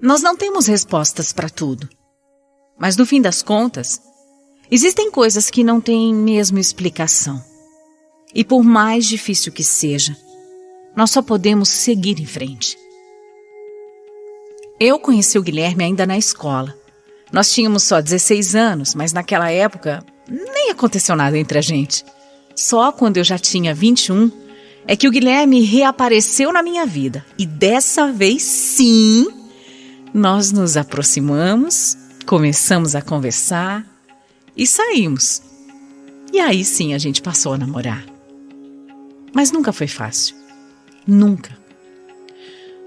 Nós não temos respostas para tudo. Mas no fim das contas, existem coisas que não têm mesmo explicação. E por mais difícil que seja, nós só podemos seguir em frente. Eu conheci o Guilherme ainda na escola. Nós tínhamos só 16 anos, mas naquela época nem aconteceu nada entre a gente. Só quando eu já tinha 21 é que o Guilherme reapareceu na minha vida. E dessa vez, sim, nós nos aproximamos, começamos a conversar e saímos. E aí sim a gente passou a namorar. Mas nunca foi fácil. Nunca.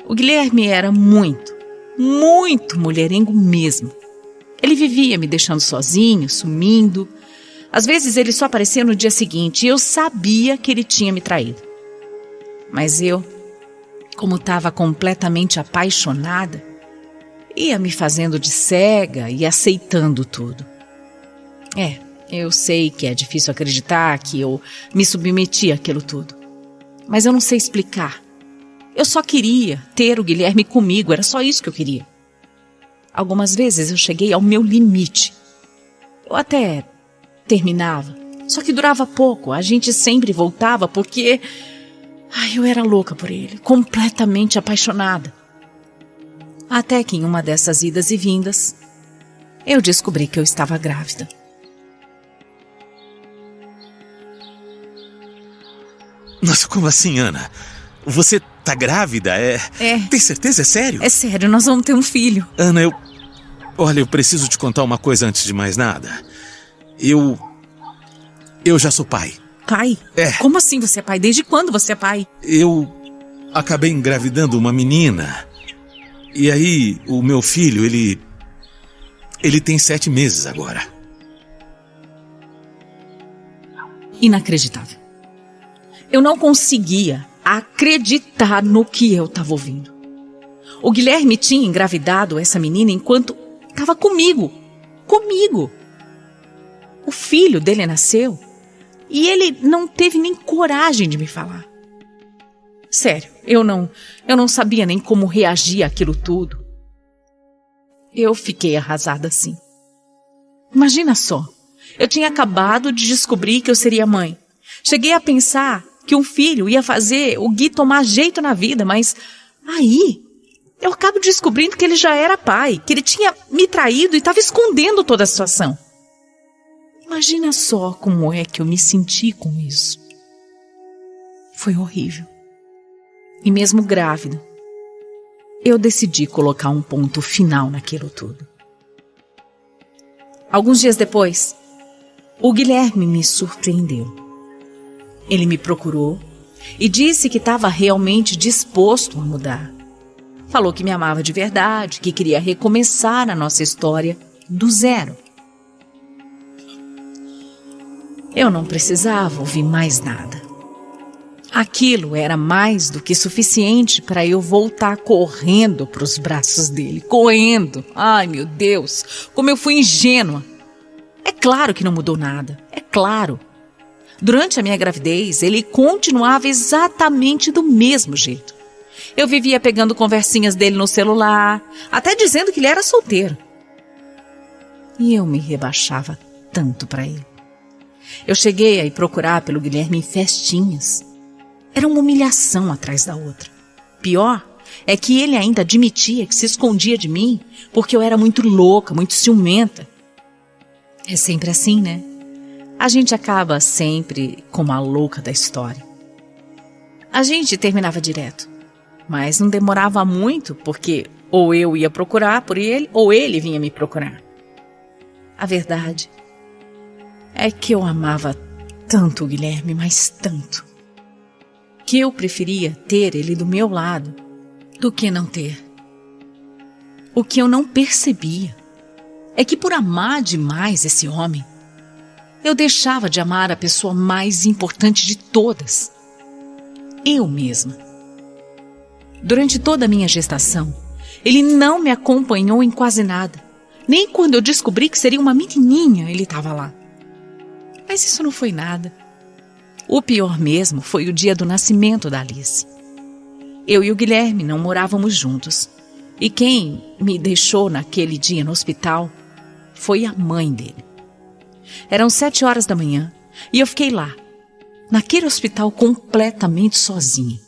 O Guilherme era muito mulherengo mesmo. Ele vivia me deixando sozinho, sumindo. Às vezes ele só aparecia no dia seguinte e eu sabia que ele tinha me traído. Mas eu, como estava completamente apaixonada, ia me fazendo de cega e aceitando tudo. Eu sei que é difícil acreditar que eu me submeti àquilo tudo. Mas eu não sei explicar. Eu só queria ter o Guilherme comigo, era só isso que eu queria. Algumas vezes eu cheguei ao meu limite. Eu até terminava, só que durava pouco. A gente sempre voltava porque eu era louca por ele, completamente apaixonada. Até que em uma dessas idas e vindas, eu descobri que eu estava grávida. Nossa, como assim, Ana? Você tá grávida? Tem certeza? É sério? É sério, nós vamos ter um filho. Ana, Olha, eu preciso te contar uma coisa antes de mais nada. Eu já sou pai. Pai? Como assim você é pai? Desde quando você é pai? Eu acabei engravidando uma menina. E aí, o meu filho, ele tem 7 meses agora. Inacreditável. Eu não conseguia acreditar no que eu estava ouvindo. O Guilherme tinha engravidado essa menina enquanto estava comigo. O filho dele nasceu e ele não teve nem coragem de me falar. Sério, eu não sabia nem como reagir àquilo tudo. Eu fiquei arrasada assim. Imagina só, eu tinha acabado de descobrir que eu seria mãe. Cheguei a pensar que um filho ia fazer o Gui tomar jeito na vida, mas aí eu acabo descobrindo que ele já era pai, que ele tinha me traído e estava escondendo toda a situação. Imagina só como é que eu me senti com isso. Foi horrível. E mesmo grávida, eu decidi colocar um ponto final naquilo tudo. Alguns dias depois, o Guilherme me surpreendeu. Ele me procurou e disse que estava realmente disposto a mudar. Falou que me amava de verdade, que queria recomeçar a nossa história do zero. Eu não precisava ouvir mais nada. Aquilo era mais do que suficiente para eu voltar correndo para os braços dele. Correndo! Ai, meu Deus! Como eu fui ingênua! É claro que não mudou nada. É claro. Durante a minha gravidez, ele continuava exatamente do mesmo jeito. Eu vivia pegando conversinhas dele no celular, até dizendo que ele era solteiro. E eu me rebaixava tanto para ele. Eu cheguei a ir procurar pelo Guilherme em festinhas. Era uma humilhação atrás da outra. Pior é que ele ainda admitia que se escondia de mim porque eu era muito louca, muito ciumenta. É sempre assim, né? A gente acaba sempre como a louca da história. A gente terminava direto, mas não demorava muito porque ou eu ia procurar por ele ou ele vinha me procurar. A verdade é que eu amava tanto o Guilherme, mas tanto, que eu preferia ter ele do meu lado do que não ter. O que eu não percebia é que por amar demais esse homem, eu deixava de amar a pessoa mais importante de todas, eu mesma. Durante toda a minha gestação, ele não me acompanhou em quase nada. Nem quando eu descobri que seria uma menininha, ele estava lá. Mas isso não foi nada. O pior mesmo foi o dia do nascimento da Alice. Eu e o Guilherme não morávamos juntos. E quem me deixou naquele dia no hospital foi a mãe dele. Eram 7 horas da manhã e eu fiquei lá, naquele hospital completamente sozinha.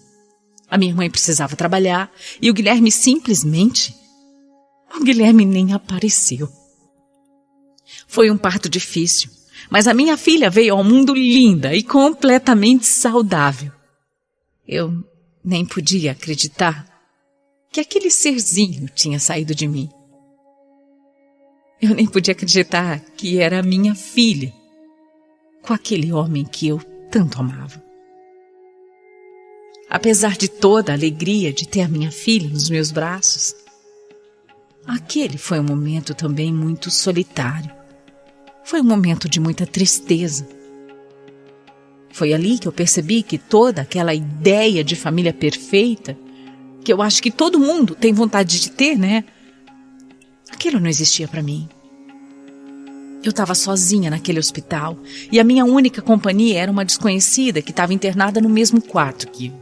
A minha mãe precisava trabalhar e o Guilherme simplesmente... O Guilherme nem apareceu. Foi um parto difícil, mas a minha filha veio ao mundo linda e completamente saudável. Eu nem podia acreditar que aquele serzinho tinha saído de mim. Eu nem podia acreditar que era a minha filha, com aquele homem que eu tanto amava. Apesar de toda a alegria de ter a minha filha nos meus braços, aquele foi um momento também muito solitário. Foi um momento de muita tristeza. Foi ali que eu percebi que toda aquela ideia de família perfeita, que eu acho que todo mundo tem vontade de ter, né? Aquilo não existia para mim. Eu estava sozinha naquele hospital e a minha única companhia era uma desconhecida que estava internada no mesmo quarto que eu.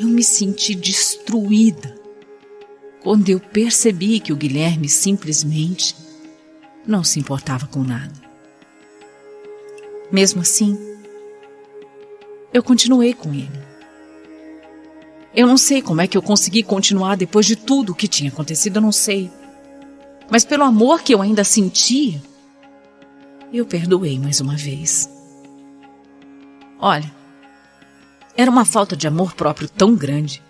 Eu me senti destruída quando eu percebi que o Guilherme simplesmente não se importava com nada. Mesmo assim, eu continuei com ele. Eu não sei como é que eu consegui continuar depois de tudo o que tinha acontecido, eu não sei. Mas pelo amor que eu ainda sentia, eu perdoei mais uma vez. Olha, era uma falta de amor próprio tão grande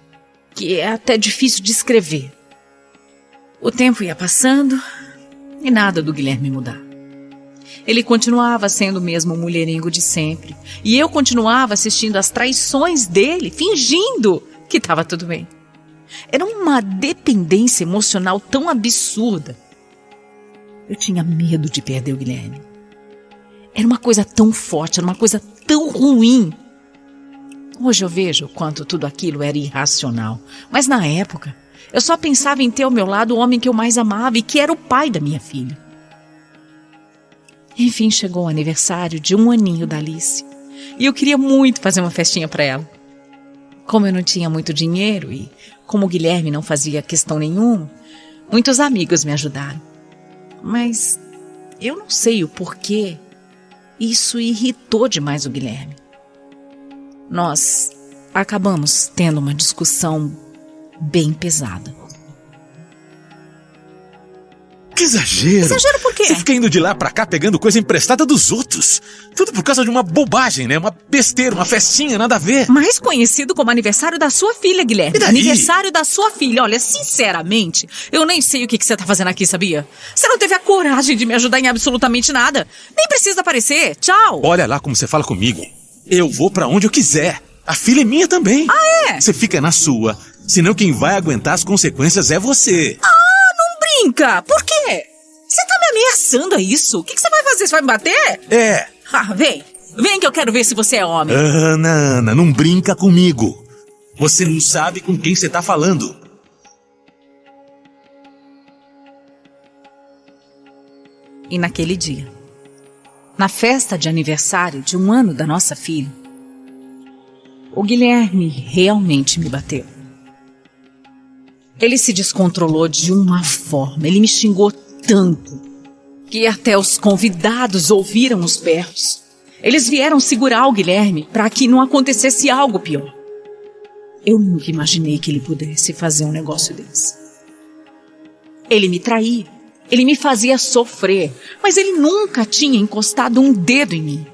que é até difícil de escrever. O tempo ia passando e nada do Guilherme mudar. Ele continuava sendo o mesmo mulherengo de sempre e eu continuava assistindo às traições dele, fingindo que estava tudo bem. Era uma dependência emocional tão absurda. Eu tinha medo de perder o Guilherme. Era uma coisa tão forte, era uma coisa tão ruim. Hoje eu vejo o quanto tudo aquilo era irracional. Mas na época, eu só pensava em ter ao meu lado o homem que eu mais amava e que era o pai da minha filha. Enfim, chegou o aniversário de 1 aninho da Alice. E eu queria muito fazer uma festinha para ela. Como eu não tinha muito dinheiro e como o Guilherme não fazia questão nenhuma, muitos amigos me ajudaram. Mas eu não sei o porquê. Isso irritou demais o Guilherme. Nós acabamos tendo uma discussão bem pesada. Que exagero! Exagero por quê? Você fica indo de lá pra cá pegando coisa emprestada dos outros. Tudo por causa de uma bobagem, né? Uma besteira, uma festinha, nada a ver. Mais conhecido como aniversário da sua filha, Guilherme. E daí? Aniversário da sua filha. Olha, sinceramente, eu nem sei o que você tá fazendo aqui, sabia? Você não teve a coragem de me ajudar em absolutamente nada. Nem precisa aparecer. Tchau. Olha lá como você fala comigo. Eu vou pra onde eu quiser. A filha é minha também. Ah, é? Você fica na sua. Senão quem vai aguentar as consequências é você. Brinca! Por quê? Você tá me ameaçando a isso? O que você vai fazer? Você vai me bater? É. Ah, vem. Vem que eu quero ver se você é homem. Ana, não brinca comigo. Você não sabe com quem você tá falando. E naquele dia, na festa de aniversário de 1 ano da nossa filha, o Guilherme realmente me bateu. Ele se descontrolou de uma forma, ele me xingou tanto, que até os convidados ouviram os berros. Eles vieram segurar o Guilherme para que não acontecesse algo pior. Eu nunca imaginei que ele pudesse fazer um negócio desse. Ele me traía, ele me fazia sofrer, mas ele nunca tinha encostado um dedo em mim.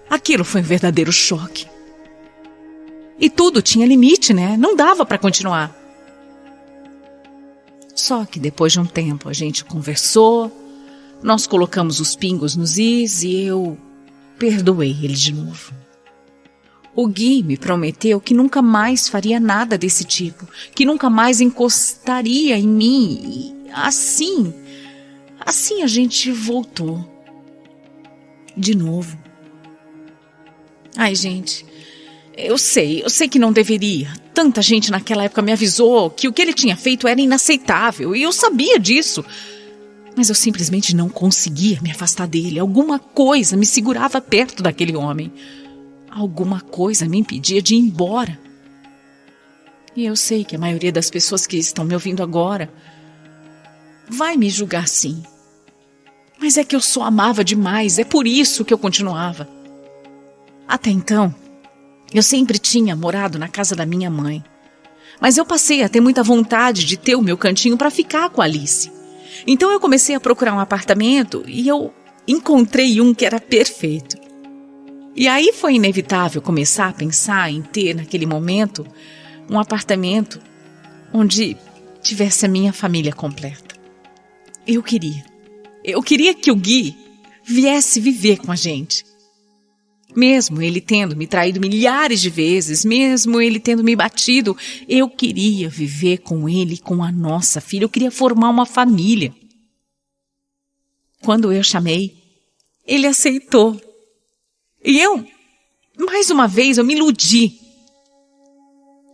Aquilo foi um verdadeiro choque. E tudo tinha limite, né? Não dava para continuar. Só que depois de um tempo a gente conversou, nós colocamos os pingos nos is e eu perdoei ele de novo. O Gui me prometeu que nunca mais faria nada desse tipo, que nunca mais encostaria em mim. E assim a gente voltou. De novo. Ai, gente, eu sei que não deveria. Tanta gente naquela época me avisou que o que ele tinha feito era inaceitável e eu sabia disso. Mas eu simplesmente não conseguia me afastar dele. Alguma coisa me segurava perto daquele homem. Alguma coisa me impedia de ir embora. E eu sei que a maioria das pessoas que estão me ouvindo agora vai me julgar sim. Mas é que eu só amava demais, é por isso que eu continuava. Até então, eu sempre tinha morado na casa da minha mãe. Mas eu passei a ter muita vontade de ter o meu cantinho para ficar com a Alice. Então eu comecei a procurar um apartamento e eu encontrei um que era perfeito. E aí foi inevitável começar a pensar em ter, naquele momento, um apartamento onde tivesse a minha família completa. Eu queria que o Gui viesse viver com a gente. Mesmo ele tendo me traído milhares de vezes, mesmo ele tendo me batido, eu queria viver com ele e com a nossa filha. Eu queria formar uma família. Quando eu chamei, ele aceitou. E eu, mais uma vez, eu me iludi.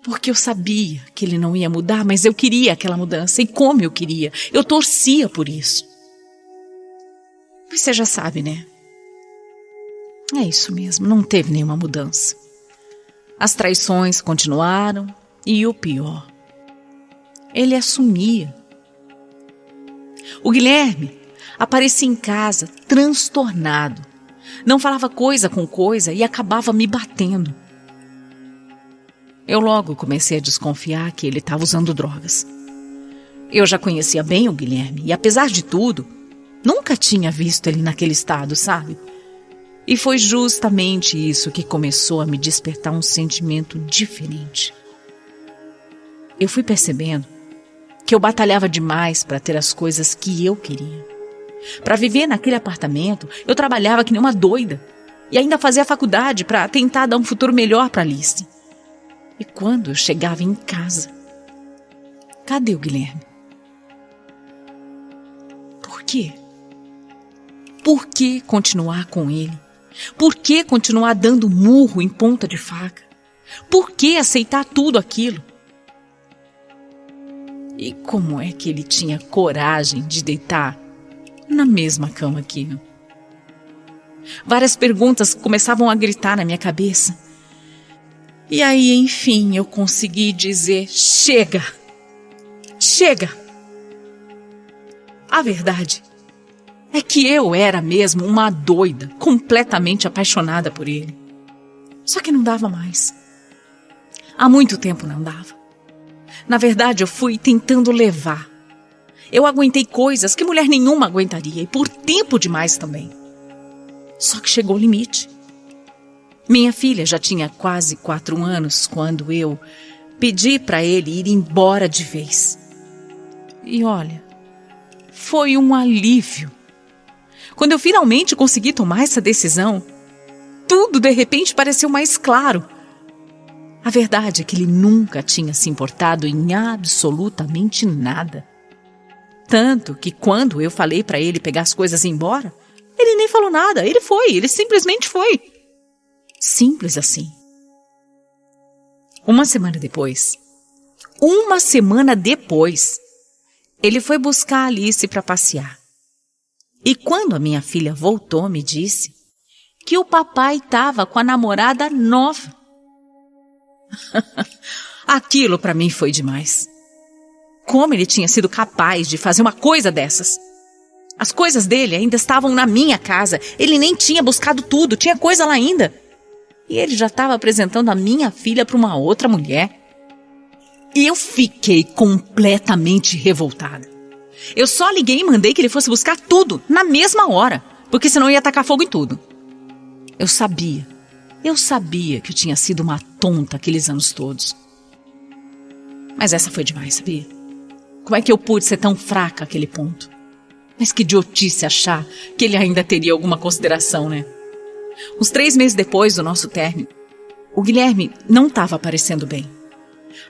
Porque eu sabia que ele não ia mudar, mas eu queria aquela mudança. E como eu queria. Eu torcia por isso. Mas você já sabe, né? É isso mesmo, não teve nenhuma mudança. As traições continuaram e o pior, ele assumia. O Guilherme aparecia em casa transtornado. Não falava coisa com coisa e acabava me batendo. Eu logo comecei a desconfiar que ele estava usando drogas. Eu já conhecia bem o Guilherme e, apesar de tudo, nunca tinha visto ele naquele estado, sabe? E foi justamente isso que começou a me despertar um sentimento diferente. Eu fui percebendo que eu batalhava demais para ter as coisas que eu queria. Para viver naquele apartamento, eu trabalhava que nem uma doida e ainda fazia faculdade para tentar dar um futuro melhor para Alice. E quando eu chegava em casa, cadê o Guilherme? Por quê? Por que continuar com ele? Por que continuar dando murro em ponta de faca? Por que aceitar tudo aquilo? E como é que ele tinha coragem de deitar na mesma cama que eu? Várias perguntas começavam a gritar na minha cabeça. E aí, enfim, eu consegui dizer: chega! Chega! A verdade é que eu era mesmo uma doida, completamente apaixonada por ele. Só que não dava mais. Há muito tempo não dava. Na verdade, eu fui tentando levar. Eu aguentei coisas que mulher nenhuma aguentaria, e por tempo demais também. Só que chegou o limite. Minha filha já tinha quase 4 anos quando eu pedi para ele ir embora de vez. E olha, foi um alívio. Quando eu finalmente consegui tomar essa decisão, tudo de repente pareceu mais claro. A verdade é que ele nunca tinha se importado em absolutamente nada. Tanto que quando eu falei para ele pegar as coisas e ir embora, ele nem falou nada, ele simplesmente foi. Simples assim. Uma semana depois, ele foi buscar a Alice para passear. E quando a minha filha voltou, me disse que o papai estava com a namorada nova. Aquilo para mim foi demais. Como ele tinha sido capaz de fazer uma coisa dessas? As coisas dele ainda estavam na minha casa. Ele nem tinha buscado tudo, tinha coisa lá ainda. E ele já estava apresentando a minha filha para uma outra mulher. E eu fiquei completamente revoltada. Eu só liguei e mandei que ele fosse buscar tudo na mesma hora, porque senão ia tacar fogo em tudo. Eu sabia que eu tinha sido uma tonta aqueles anos todos. Mas essa foi demais, sabia? Como é que eu pude ser tão fraca àquele ponto? Mas que idiotice achar que ele ainda teria alguma consideração, né? Uns 3 meses depois do nosso término, o Guilherme não estava aparecendo bem.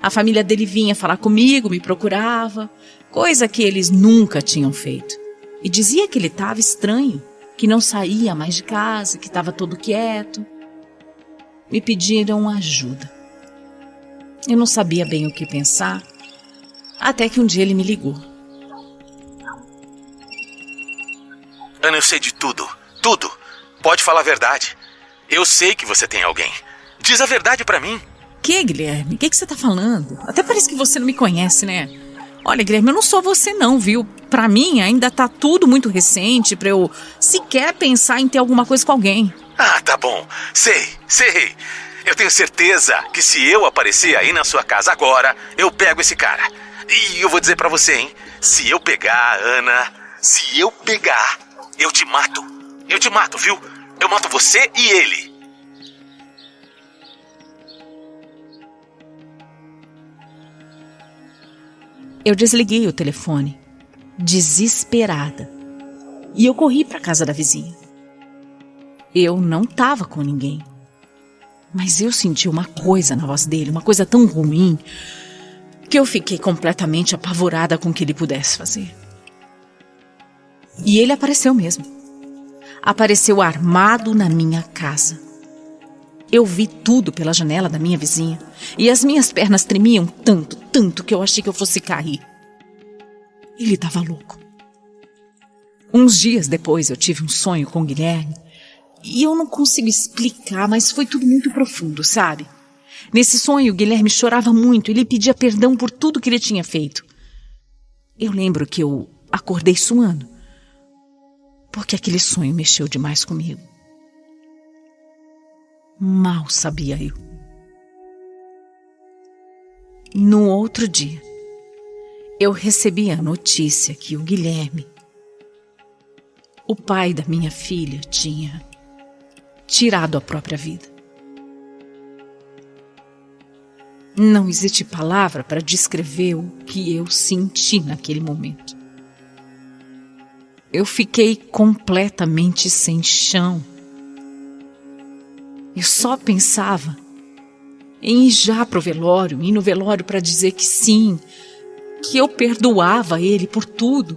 A família dele vinha falar comigo, me procurava, coisa que eles nunca tinham feito. E dizia que ele estava estranho, que não saía mais de casa, que estava todo quieto. Me pediram ajuda. Eu não sabia bem o que pensar, até que um dia ele me ligou. Ana, eu sei de tudo. Tudo. Pode falar a verdade. Eu sei que você tem alguém. Diz a verdade pra mim. quê, Guilherme? O que você tá falando? Até parece que você não me conhece, né? Olha, Guilherme, eu não sou você não, viu? Pra mim ainda tá tudo muito recente pra eu sequer pensar em ter alguma coisa com alguém. Ah, tá bom. Sei. Eu tenho certeza que se eu aparecer aí na sua casa agora, eu pego esse cara. E eu vou dizer pra você, hein? Se eu pegar, Ana, eu te mato. Eu te mato, viu? Eu mato você e ele. Eu desliguei o telefone, desesperada, e eu corri para a casa da vizinha. Eu não estava com ninguém, mas eu senti uma coisa na voz dele, uma coisa tão ruim, que eu fiquei completamente apavorada com o que ele pudesse fazer. E ele apareceu mesmo. Apareceu armado na minha casa. Eu vi tudo pela janela da minha vizinha e as minhas pernas tremiam tanto que eu achei que eu fosse cair. Ele estava louco. Uns dias depois eu tive um sonho com o Guilherme e eu não consigo explicar, mas foi tudo muito profundo, sabe? Nesse sonho o Guilherme chorava muito, ele pedia perdão por tudo que ele tinha feito. Eu lembro que eu acordei suando, porque aquele sonho mexeu demais comigo. Mal sabia eu. No outro dia, eu recebi a notícia que o Guilherme, o pai da minha filha, tinha tirado a própria vida. Não existe palavra para descrever o que eu senti naquele momento. Eu fiquei completamente sem chão. Eu só pensava em ir já pro velório, ir no velório para dizer que sim, que eu perdoava ele por tudo.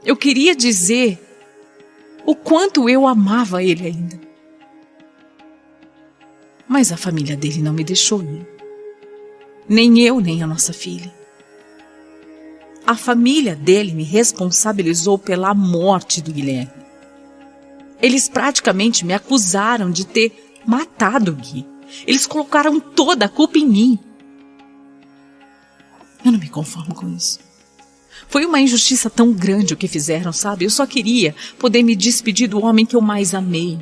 Eu queria dizer o quanto eu amava ele ainda. Mas a família dele não me deixou ir. Nem eu, nem a nossa filha. A família dele me responsabilizou pela morte do Guilherme. Eles praticamente me acusaram de ter matado o Gui. Eles colocaram toda a culpa em mim. Eu não me conformo com isso. Foi uma injustiça tão grande o que fizeram, sabe? Eu só queria poder me despedir do homem que eu mais amei.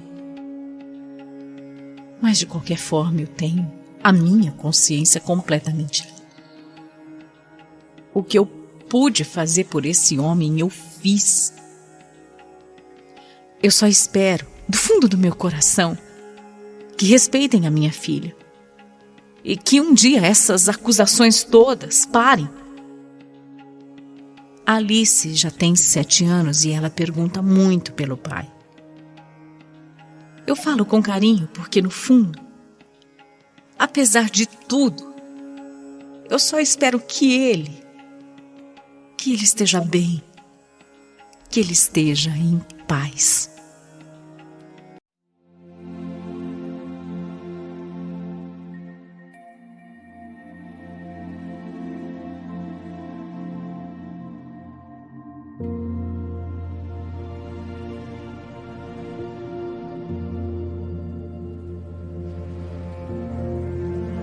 Mas de qualquer forma eu tenho a minha consciência completamente limpa. O que eu pude fazer por esse homem eu fiz. Eu só espero, do fundo do meu coração, que respeitem a minha filha e que um dia essas acusações todas parem. A Alice já tem 7 anos e ela pergunta muito pelo pai. Eu falo com carinho porque, no fundo, apesar de tudo, eu só espero que ele esteja bem, que ele esteja em paz.